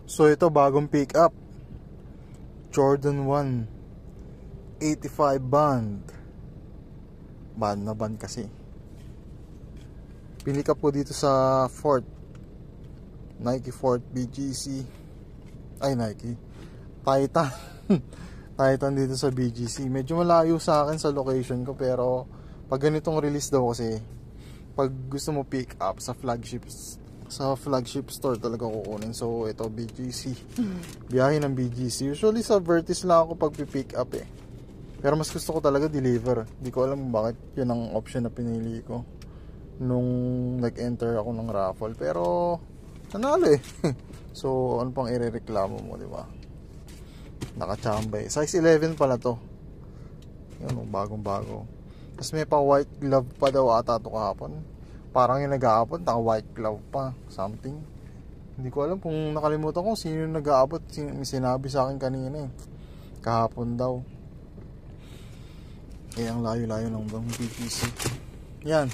So ito bagong pick up, Jordan 1 85 band. Band na band kasi. Pick up po dito sa Fort, Nike Fort BGC. Ay, Nike Titan. Titan dito sa BGC. Medyo malayo sa akin sa location ko, pero pag ganitong release daw kasi, pag gusto mo pick up sa flagship store talaga kukunin. So ito BGC. Biyahe ng BGC. Usually sa Vertis lang ako pag pick up eh. Pero mas gusto ko talaga deliver. Hindi ko alam bakit yun ang option na pinili ko nung nag-enter ako ng raffle. Pero nanalo eh. So ano pang irereklamo mo, di ba? Nakachambay. Size 11 pala to. Yun, bagong bago. Tapos may pa white glove pa daw ata to kahapon. Parang yung nag-aabot, naka white glove pa, something. Hindi ko alam kung nakalimutan ko sino yung nag-aabot. May sinabi sa akin kanina eh. Kahapon daw. Eh, ang layo-layo ng BGC. Yan.